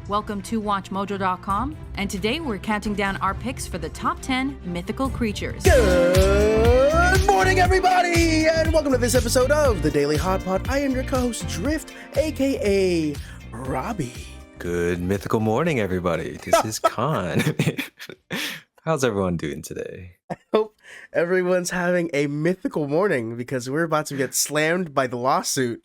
Welcome to WatchMojo.com, and today we're counting down our picks for the top 10 mythical creatures. Good morning, everybody, and welcome to this episode of the Daily Hotpot. I am your co-host, Drift, aka Robbie. Good mythical morning, everybody. This is Khuon. How's everyone doing today? I hope everyone's having a mythical morning because we're about to get slammed by the lawsuit.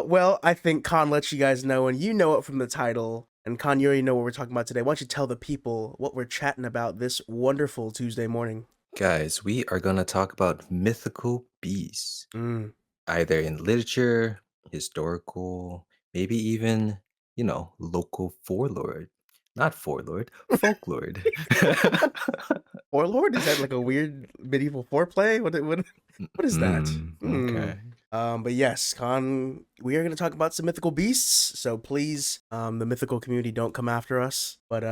Well, I think Khan lets you guys know, and you know it from the title. And Khan, you already know what we're talking about today. Why don't you tell the people what we're chatting about this wonderful Tuesday morning? Guys, we are going to talk about mythical beasts, either in literature, historical, maybe even, local forelore. Not forelord, folklore. Warlord? Is that like a weird medieval foreplay? What is that? Okay. But yes, Khan, we are going to talk about some mythical beasts. So please, the mythical community, don't come after us. But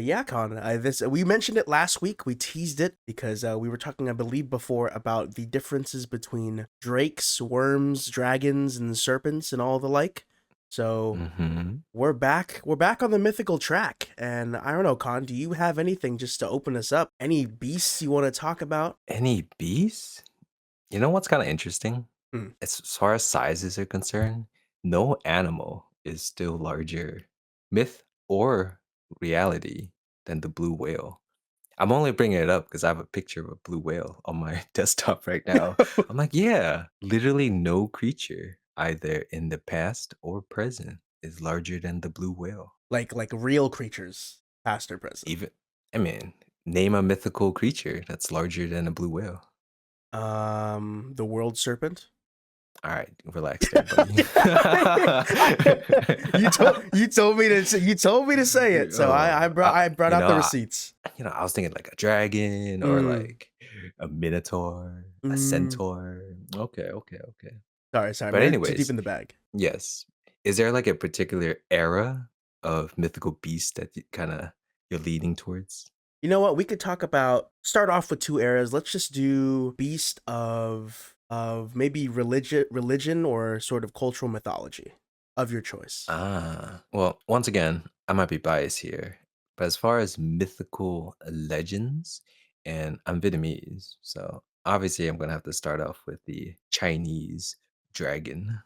yeah, Khan, we mentioned it last week. We teased it because we were talking, I believe, before about the differences between drakes, worms, dragons, and serpents, and all the like. So we're back on the mythical track, and I don't know, Khan, do you have anything just to open us up? Any beasts you want to talk about? Any beasts? You know what's kind of interesting? As far as sizes are concerned, no animal is still larger, myth or reality, than the blue whale. I'm only bringing it up because I have a picture of a blue whale on my desktop right now. I'm like, yeah, literally no creature, either in the past or present, is larger than the blue whale. Like real creatures, past or present. Name a mythical creature that's larger than a blue whale. The world serpent. All right, relax there, buddy. you told me to say it, so I brought out the receipts. I was thinking like a dragon or like a minotaur, a centaur. Okay. Sorry. But anyways, too deep in the bag. Yes. Is there like a particular era of mythical beast that you're leaning towards? You know what? We could start off with two eras. Let's just do beast of maybe religion or sort of cultural mythology of your choice. Well, once again, I might be biased here, but as far as mythical legends, and I'm Vietnamese, so obviously I'm gonna have to start off with the Chinese dragon.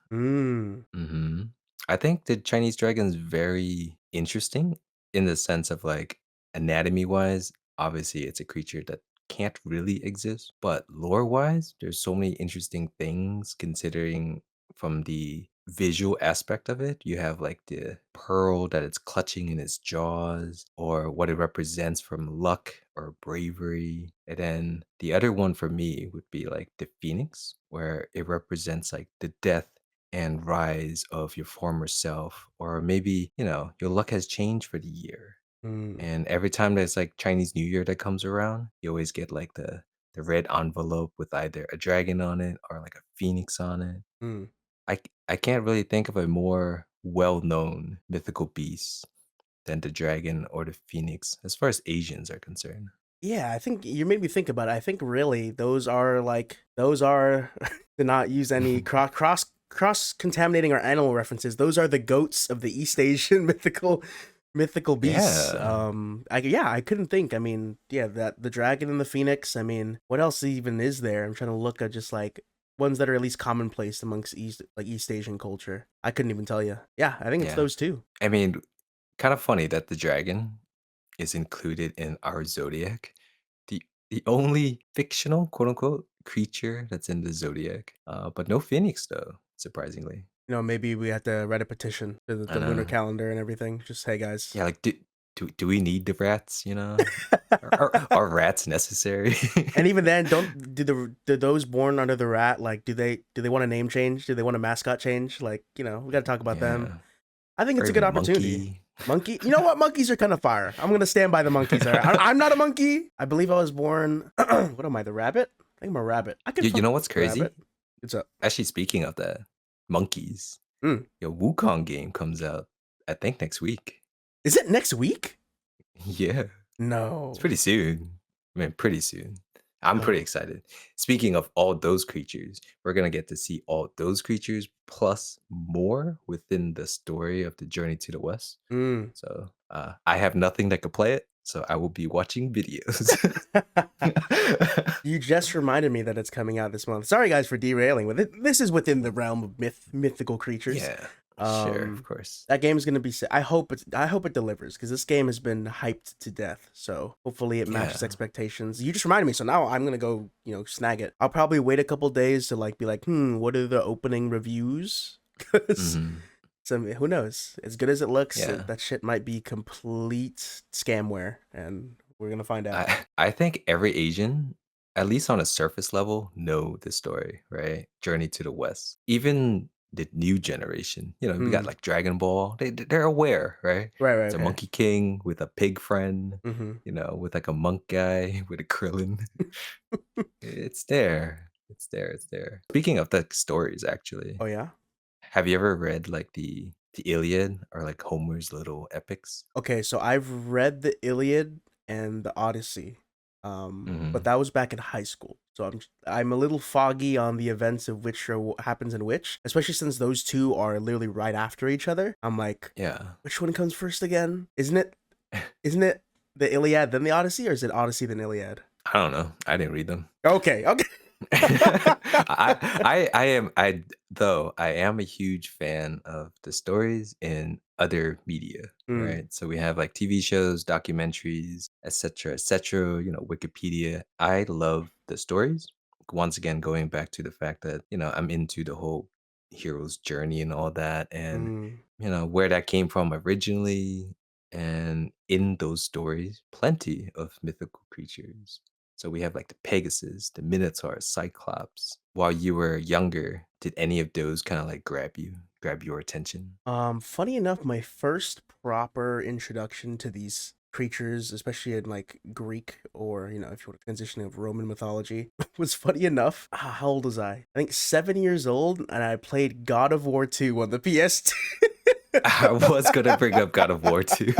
I think the Chinese dragon is very interesting in the sense of like anatomy wise. Obviously, it's a creature that can't really exist, but lore wise, there's so many interesting things considering from the visual aspect of it. You have like the pearl that it's clutching in its jaws, or what it represents from luck or bravery. And then the other one for me would be like the phoenix, where it represents like the death and rise of your former self, or maybe your luck has changed for the year. And every time there's like Chinese New Year that comes around, you always get like the red envelope with either a dragon on it or like a phoenix on it. I can't really think of a more well-known mythical beast than the dragon or the phoenix as far as Asians are concerned. Yeah, I think you made me think about it. I think really those are to not use any cross-contaminating or animal references. Those are the goats of the East Asian mythical beasts. Yeah. I couldn't think. I mean, yeah, that the dragon and the phoenix. I mean, what else even is there? I'm trying to look at just like ones that are at least commonplace amongst East Asian culture. I couldn't even tell you. Yeah, I think it's those two. I mean, kind of funny that the dragon is included in our zodiac. The only fictional quote unquote creature that's in the zodiac. But no phoenix though, surprisingly. Maybe we have to write a petition to the lunar calendar and everything. Just, hey guys. Yeah, like do we need the rats? Are rats necessary? And even then, do those born under the rat, like do they want a name change? Do they want a mascot change? Like, we got to talk about them. I think it's a good opportunity. Monkey. You know what? Monkeys are kind of fire. I'm gonna stand by the monkeys. I'm not a monkey. I believe I was born. What am I? The rabbit? I think I'm a rabbit. You know what's crazy? Rabbit. What's up? Actually, speaking of that, monkeys. Your Wukong game comes out, I think, next week. Is it next week? Yeah. No. It's pretty soon. Pretty soon. I'm pretty Oh. excited. Speaking of all those creatures, we're gonna get to see all those creatures plus more within the story of the Journey to the West. Mm. So I have nothing that could play it, so I will be watching videos. You just reminded me that it's coming out this month. Sorry, guys, for derailing. With it, this is within the realm of mythical creatures. Yeah, sure, of course. That game is gonna be. I hope it delivers because this game has been hyped to death. So hopefully it matches Yeah. expectations. You just reminded me, so now I'm gonna go, snag it. I'll probably wait a couple days to be like, what are the opening reviews? Because Mhm. who knows? As good as it looks, Yeah. that shit might be complete scamware, and we're gonna find out. I think every Asian, at least on a surface level, know this story, right? Journey to the West. Even the new generation, we got Mm. like Dragon Ball. They're aware, right? Right. Right. It's a Okay. Monkey King with a pig friend, Mm-hmm. with like a monk guy with a Krillin. It's there. It's there. It's there. Speaking of the stories, actually, Oh yeah. have you ever read like the Iliad or like Homer's little epics? Okay, so I've read the Iliad and the Odyssey, but Hmm. that was back in high school. So I'm a little foggy on the events of which are what happens in which, especially since those two are literally right after each other. I'm like, Yeah. which one comes first again? Isn't it the Iliad then the Odyssey, or is it Odyssey then Iliad? I don't know. I didn't read them. Okay, okay. I am a huge fan of the stories in other media, Mm, right? So we have like TV shows, documentaries, etc., Wikipedia. I love the stories. Once again, going back to the fact that, I'm into the whole hero's journey and all that, and mm. where that came from originally. And in those stories, plenty of mythical creatures. So we have like the Pegasus, the Minotaur, Cyclops. While you were younger, did any of those kind of like grab your attention? Funny enough, my first proper introduction to these creatures, especially in Greek or, if you want to transition of Roman mythology, was funny enough. How old was I? I think 7 years old, and I played God of War 2 on the PS2. I was gonna bring up God of War too.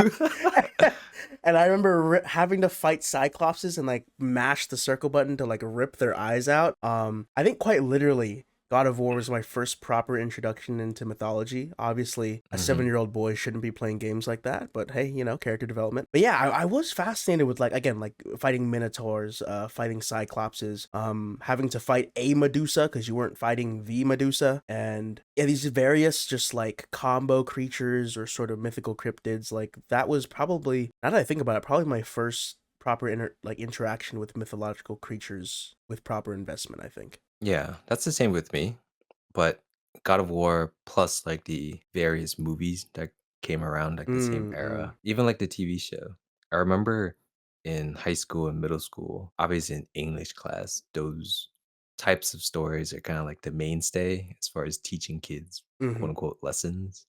And I remember having to fight cyclopses and mash the circle button to rip their eyes out. I think quite literally God of War was my first proper introduction into mythology. Obviously, a Hmm. 7-year-old boy shouldn't be playing games like that, but hey, character development. But yeah, I was fascinated with again, fighting minotaurs, fighting cyclopses, having to fight a Medusa because you weren't fighting the Medusa, and yeah, these various just combo creatures or sort of mythical cryptids. That was probably, now that I think about it, probably my first proper interaction with mythological creatures with proper investment, I think. Yeah, that's the same with me. But God of War plus like the various movies that came around like the same Mm. era, even like the TV show. I remember in high school and middle school, obviously in English class, those types of stories are kind of like the mainstay as far as teaching kids quote Mhm. unquote lessons.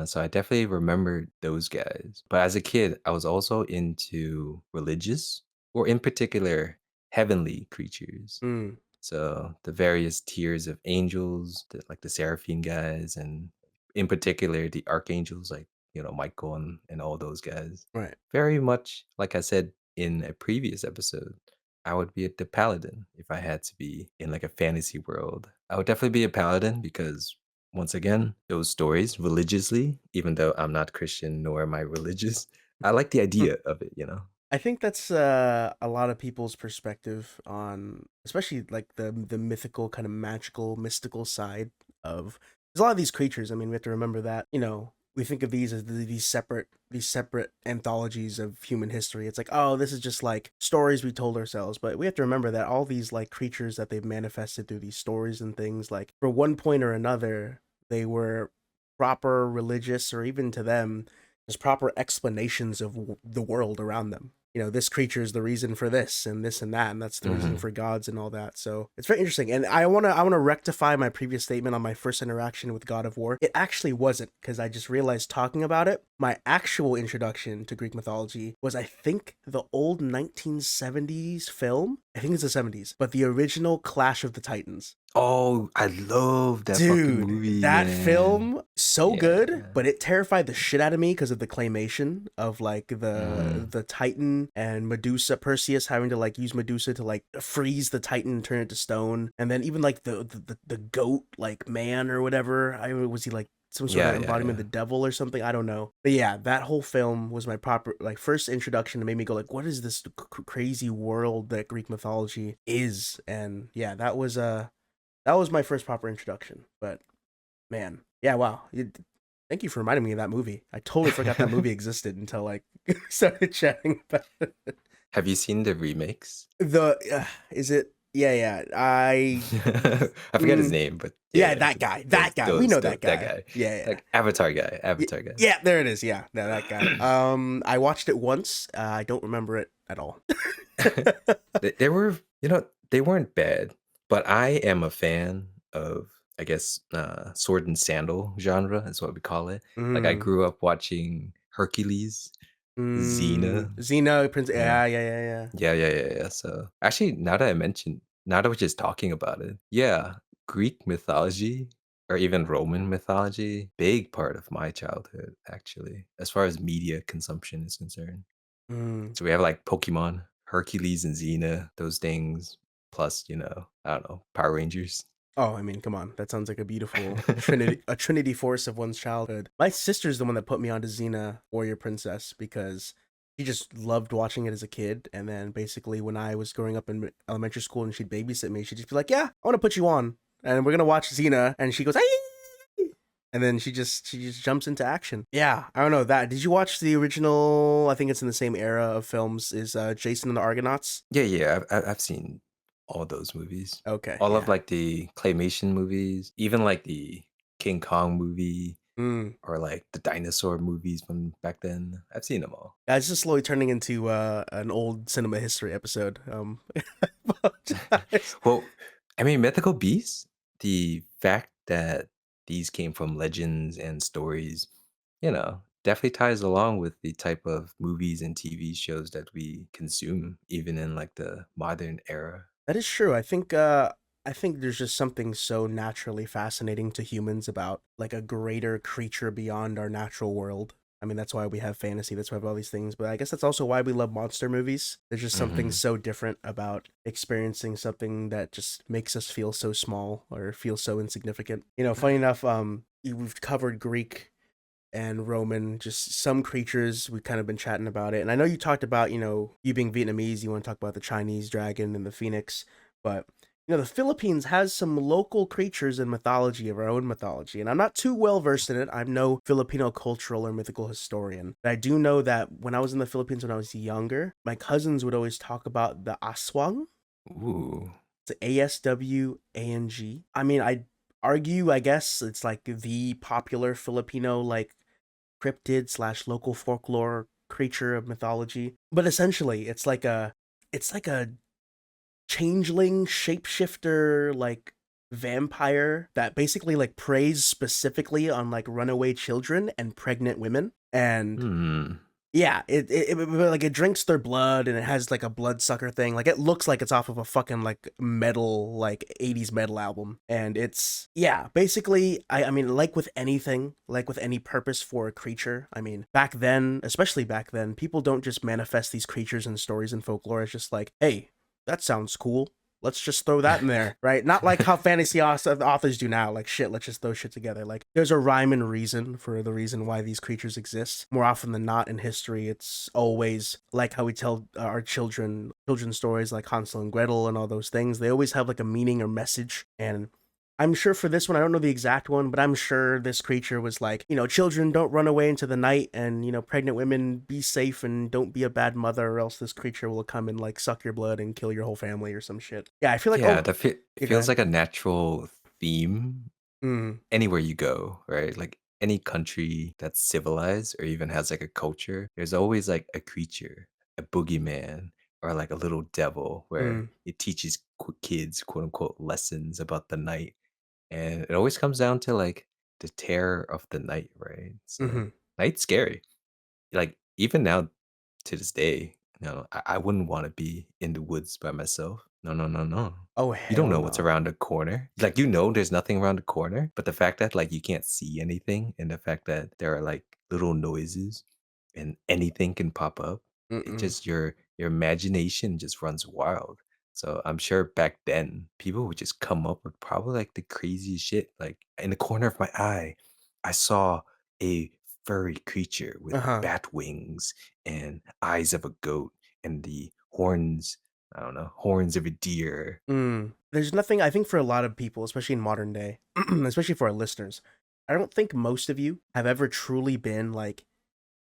So I definitely remember those guys. But as a kid, I was also into religious or in particular heavenly creatures. Mm. So the various tiers of angels, like the seraphim guys, and in particular the archangels, like Michael and all those guys. Right. Very much like I said in a previous episode, I would be the paladin if I had to be in like a fantasy world. I would definitely be a paladin because once again, those stories religiously, even though I'm not Christian nor am I religious, I like the idea of it. I think that's a lot of people's perspective on, especially the mythical kind of magical mystical side of. There's a lot of these creatures. I mean, we have to remember that we think of these as these separate anthologies of human history. It's like, oh, this is just stories we told ourselves, but we have to remember that all these creatures that they've manifested through these stories and things, for one point or another, they were proper religious, or even to them there's proper explanations of the world around them. This creature is the reason for this and this and that, and that's the reason Hmm. for gods and all that. So it's very interesting. And I wanna rectify my previous statement on my first interaction with God of War. It actually wasn't, because I just realized talking about it, my actual introduction to Greek mythology was, I think, the old 1970s film. I think it's the 70s, but the original Clash of the Titans. Oh, I love that fucking Dude, movie, that man. film so good, Yeah. but it terrified the shit out of me because of the claymation of like Mhm. the Titan and Medusa, Perseus having to like use Medusa to like freeze the Titan and turn it to stone, and then even like the goat like man or whatever. I was he like some sort of Yeah, yeah, embodiment yeah. of the devil or something? I don't know. But yeah, that whole film was my proper like first introduction to make me go like, what is this crazy world that Greek mythology is? And yeah, that was my first proper introduction. But man, yeah, wow. Thank you for reminding me of that movie. I totally forgot that movie existed until like started chatting about it. Have you seen the remakes? The is it? Yeah, yeah. I forget his Mm, name, but yeah, yeah, that guy. those That guy. We those know those that that guy. guy. Yeah, yeah. Like Avatar guy, Yeah, Avatar guy. yeah, there it is. Yeah, that guy. I watched it once. I don't remember it at all. They were, they weren't bad, but I am a fan of, I guess, sword and sandal genre is what we call it. Like I mm, grew up watching Hercules, Xena. Xena, Prince. Yeah. Yeah, yeah, yeah, yeah. Yeah, yeah, yeah, yeah. So actually, now that we're just talking about it, yeah, Greek mythology or even Roman mythology, big part of my childhood, actually, as far as media consumption is concerned. Mm. So we have like Pokemon, Hercules and Xena, those things, plus, I don't know, Power Rangers. Oh, I mean, come on. That sounds like a beautiful a trinity force of one's childhood. My sister's the one that put me onto Xena Warrior Princess because she just loved watching it as a kid. And then basically when I was growing up in elementary school and she'd babysit me, she'd just be like, "Yeah, I want to put you on, and we're gonna watch Xena." And she goes, "Aye!" And then she just jumps into action. Yeah, I don't know that. Did you watch the original? I think it's in the same era of films. Is Jason and the Argonauts? Yeah, yeah, I've seen all those movies. Okay, All of yeah. like the claymation movies, even like the King Kong movie Mm. or like the dinosaur movies from back then. I've seen them all. It's just slowly turning into an old cinema history episode. I apologize. Well, I mean, mythical beasts, the fact that these came from legends and stories, definitely ties along with the type of movies and TV shows that we consume, even in like the modern era. That is true. I think there's just something so naturally fascinating to humans about like a greater creature beyond our natural world. I mean, that's why we have fantasy. That's why we have all these things. But I guess that's also why we love monster movies. There's just something Hmm. so different about experiencing something that just makes us feel so small or feel so insignificant. Funny enough, we've covered Greek and Roman, just some creatures. We've kind of been chatting about it. And I know you talked about, you being Vietnamese, you want to talk about the Chinese dragon and the phoenix, but the Philippines has some local creatures and mythology of our own mythology. And I'm not too well versed in it. I'm no Filipino cultural or mythical historian. But I do know that when I was in the Philippines when I was younger, my cousins would always talk about the aswang. Ooh. It's Aswang. I mean, I argue, I guess, it's like the popular Filipino like cryptid slash local folklore creature of mythology. But essentially, it's like a changeling shapeshifter like vampire that basically like preys specifically on like runaway children and pregnant women. And Hmm. yeah, like it drinks their blood and it has like a bloodsucker thing. Like it looks like it's off of a fucking like metal like 80s metal album. And it's yeah, basically I mean like with anything, like with any purpose for a creature. I mean, back then, especially back then, people don't just manifest these creatures in stories and folklore. It's just like, "Hey, that sounds cool. Let's just throw that in there," right? Not like how fantasy authors do now. Like, shit, let's just throw shit together. Like, there's a rhyme and reason for the reason why these creatures exist. More often than not in history, it's always like how we tell our children's stories, like Hansel and Gretel and all those things. They always have like a meaning or message. And I'm sure for this one, I don't know the exact one, but I'm sure this creature was like, children don't run away into the night, and pregnant women be safe and don't be a bad mother, or else this creature will come and like suck your blood and kill your whole family or some shit. Yeah, I feel like Yeah, it you go feels ahead. like a natural theme Mm, anywhere you go, right? Like any country that's civilized or even has like a culture, there's always like a creature, a boogeyman, or like a little devil where mm, it teaches kids, quote unquote, lessons about the night. And it always comes down to like the terror of the night, right? So mm-hmm. night's scary. Like even now to this day, I wouldn't want to be in the woods by myself. No, no, no, no. Oh You don't hell know what's no. around the corner. Like, you know there's nothing around the corner, but the fact that, like, you can't see anything and the fact that there are, like, little noises and anything can pop up, it Mm-mm. just your imagination just runs wild. So, I'm sure back then, people would just come up with probably, like, the craziest shit. Like, in the corner of my eye, I saw a furry creature with Uh-huh. bat wings and eyes of a goat and the horns I don't know, horns of a deer. There's nothing, I think, for a lot of people, especially in modern day, especially for our listeners. I don't think most of you have ever truly been like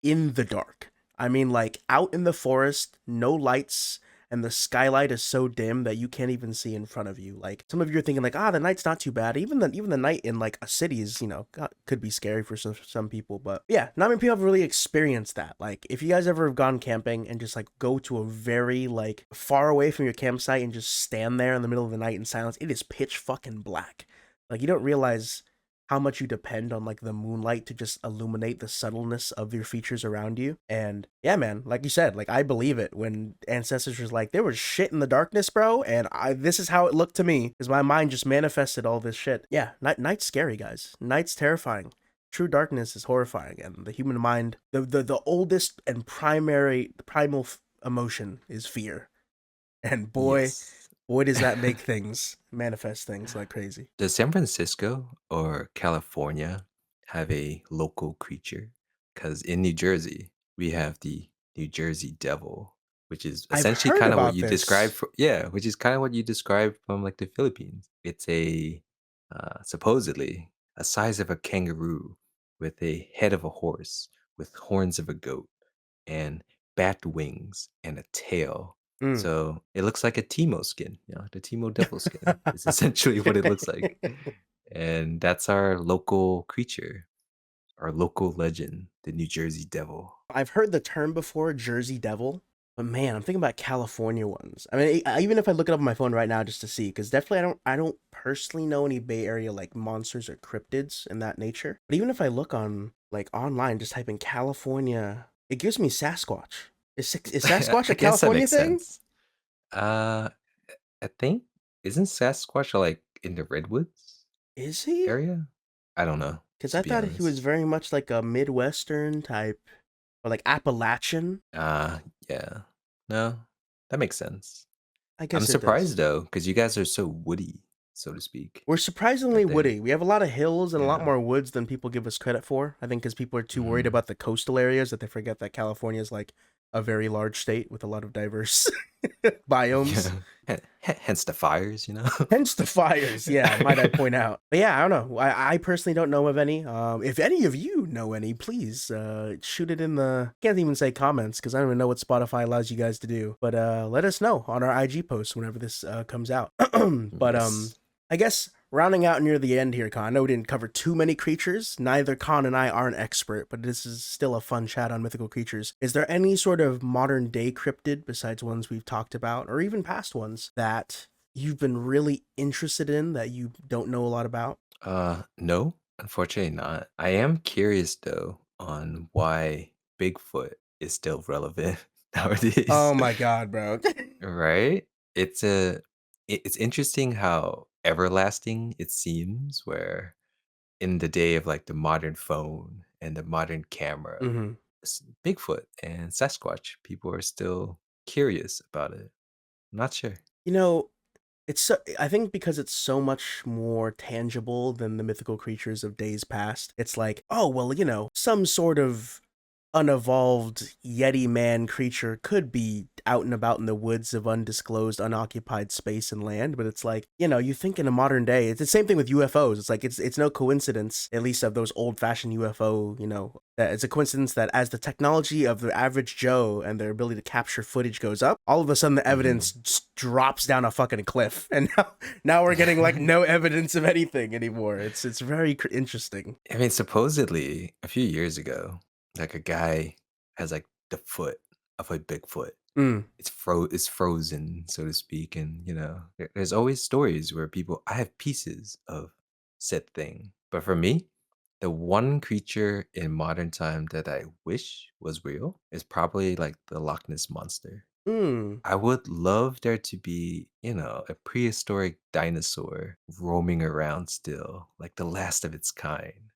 in the dark. I mean, like out in the forest, no lights, and the skylight is so dim that you can't even see in front of you. Like some of you are thinking, like, the night's not too bad. Even the night in like a city is, could be scary for some people. But yeah, not many people have really experienced that. Like, if you guys ever have gone camping and just like go to a very like far away from your campsite and just stand there in the middle of the night in silence, it is pitch fucking black. Like you don't realize how much you depend on like the moonlight to just illuminate the subtleness of your features around you. And yeah, man, like you said, like I believe it when ancestors was like, there was shit in the darkness, bro, and I this is how it looked to me because my mind just manifested all this shit. Yeah, night's scary, guys. Night's terrifying. True darkness is horrifying, and the human mind, the oldest and primal emotion is fear. And Yes. boy, does that make things manifest things like crazy. Does San Francisco or California have a local creature? Because in New Jersey, we have the New Jersey Devil, which is I've essentially heard kind of what about you this. described for, yeah, which is kind of what you described from like the Philippines. It's a supposedly a size of a kangaroo with a head of a horse, with horns of a goat, and bat wings and a tail. Mm. So it looks like a Timo skin, the Timo devil skin is essentially what it looks like. And that's our local creature, our local legend, the New Jersey Devil. I've heard the term before, Jersey Devil, but man, I'm thinking about California ones. I mean, even if I look it up on my phone right now just to see, because definitely I don't personally know any Bay Area like monsters or cryptids in that nature. But even if I look on like online, just type in California, it gives me Sasquatch. Is Sasquatch I a guess that California makes thing? sense. Uh, I think isn't Sasquatch like in the redwoods Is he? area? I don't know, Because to I be thought he was honest. very much like a Midwestern type, or like Appalachian. Uh, yeah. No, that makes sense. I I'm guess it surprised does. though, because you guys are so woody, so to speak. We're I surprisingly think. woody. We have a lot of hills and a lot Yeah. more woods than people give us credit for. I think because people are too worried Mhm. about the coastal areas that they forget that California is like a very large state with a lot of diverse biomes. Yeah. Hence the fires, you know? Hence the fires, yeah, might I point out. But yeah, I don't know. I personally don't know of any. If any of you know any, please shoot it in the, can't even say comments because I don't even know what Spotify allows you guys to do. But let us know on our IG post whenever this comes out. But Yes. I guess rounding out near the end here, Con. I know we didn't cover too many creatures. Neither Con and I are an expert, but this is still a fun chat on mythical creatures. Is there any sort of modern day cryptid besides ones we've talked about, or even past ones that you've been really interested in that you don't know a lot about? No, unfortunately not. I am curious though on why Bigfoot is still relevant nowadays. Oh my god, bro. Right? It's a it's interesting how everlasting it seems where in the day of like the modern phone and the modern camera, hmm Bigfoot and Sasquatch, people are still curious about it. I'm not sure. You know, it's so, I think because it's so much more tangible than the mythical creatures of days past. It's like, oh well, some sort of unevolved Yeti man creature could be out and about in the woods of undisclosed, unoccupied space and land. But it's like, you think in a modern day, it's the same thing with UFOs. It's like it's no coincidence, at least of those old fashioned UFO, that it's a coincidence that as the technology of the average Joe and their ability to capture footage goes up, all of a sudden the evidence Mhm. just drops down a fucking cliff, and now we're getting like no evidence of anything anymore. It's very interesting. I mean, supposedly a few years ago, like a guy has like the foot of a Bigfoot. Mm. It's frozen, so to speak, and there's always stories where people I have pieces of said thing. But for me, the one creature in modern time that I wish was real is probably like the Loch Ness monster. Hmm. I would love there to be, a prehistoric dinosaur roaming around still, like the last of its kind.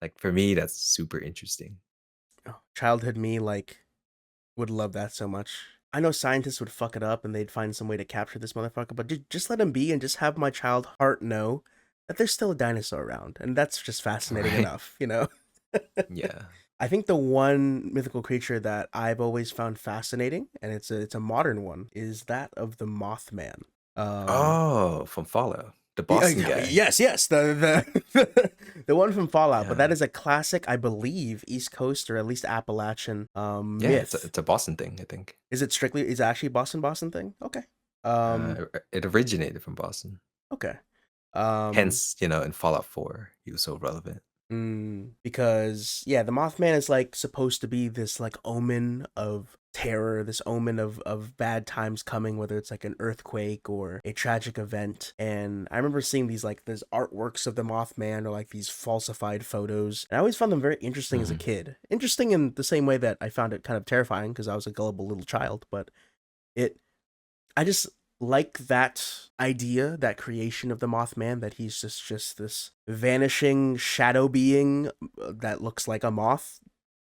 Like for me, that's super interesting. Oh, childhood me, like, would love that so much. I know scientists would fuck it up and they'd find some way to capture this motherfucker, but just let him be and just have my child heart know that there's still a dinosaur around. And that's just fascinating Right? enough, you know? Yeah. I think the one mythical creature that I've always found fascinating, and it's a modern one, is that of the Mothman. Um, Oh, from Fallout, the yeah, Boston guy. yes, the the one from Fallout, but that Yeah. is a classic, I believe, East Coast or at least Appalachian Yeah, it's a, myth. it's a Boston thing, I think. Is it actually Boston thing? Okay. Um, It originated from Boston. okay. Um, Hence, in Fallout 4, he was so relevant. because yeah, the Mothman is like supposed to be this like omen of terror, this omen of bad times coming, whether it's like an earthquake or a tragic event. And I remember seeing these like there's artworks of the Mothman or like these falsified photos. And I always found them very interesting as a Mhm. kid. Interesting in the same way that I found it kind of terrifying because I was a gullible little child, but it I just like that idea, that creation of the Mothman, that he's just this vanishing shadow being that looks like a moth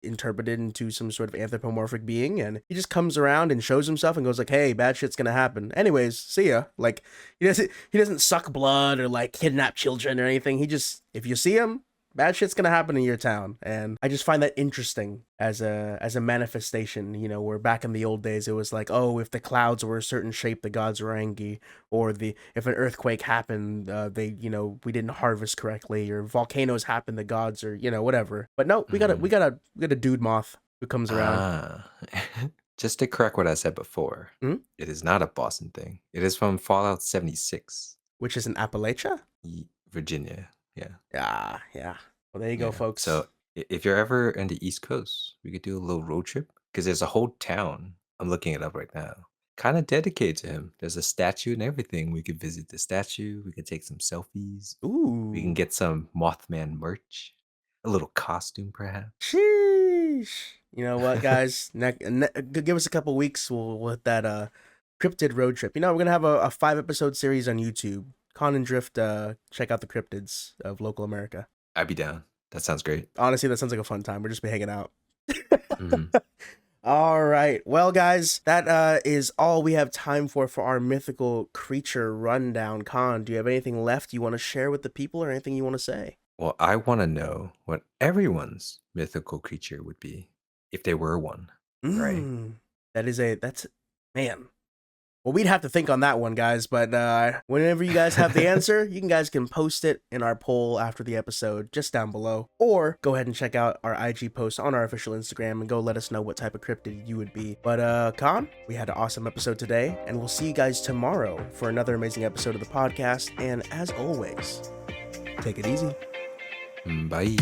interpreted into some sort of anthropomorphic being, and he just comes around and shows himself and goes like, "Hey, bad shit's gonna happen. Anyways, see ya." Like he doesn't suck blood or like kidnap children or anything. He just if you see him, bad shit's gonna happen in your town, and I just find that interesting as a manifestation. Where back in the old days it was like, oh, if the clouds were a certain shape, the gods were angry, or the if an earthquake happened, they we didn't harvest correctly, or volcanoes happen, the gods are whatever. But no, Mhm. we got a dude moth who comes around. Ah. Just to correct what I said before, Mhm. it is not a Boston thing. It is from Fallout 76, Which is in Appalachia. Virginia. Yeah. Yeah, yeah. Well, there you go, Yeah. So folks. if you're ever in the East Coast, we could do a little road trip because there's a whole town. I'm looking it up right now. Kind of dedicated to him. There's a statue and everything. We could visit the statue. We could take some selfies. We can Ooh. get some Mothman merch, a little costume, perhaps. Sheesh. You know what, guys? Give us a couple weeks. We'll hit that cryptid road trip. We're gonna have a 5 episode series on YouTube. Con and Drift. Check out the cryptids of local America. I'd be down. That sounds great. Honestly, that sounds like a fun time. We're just be hanging out. Hmm. All right. Well, guys, that is all we have time for our mythical creature rundown. Con, do you have anything left you want to share with the people or anything you want to say? Well, I want to know what everyone's mythical creature would be if they were one, right? Mm, that's man. Well, we'd have to think on that one, guys. But whenever you guys have the answer, you guys can post it in our poll after the episode, just down below, or go ahead and check out our IG post on our official Instagram and go let us know what type of cryptid you would be. But Con, we had an awesome episode today, and we'll see you guys tomorrow for another amazing episode of the podcast. And as always, take it easy. Bye.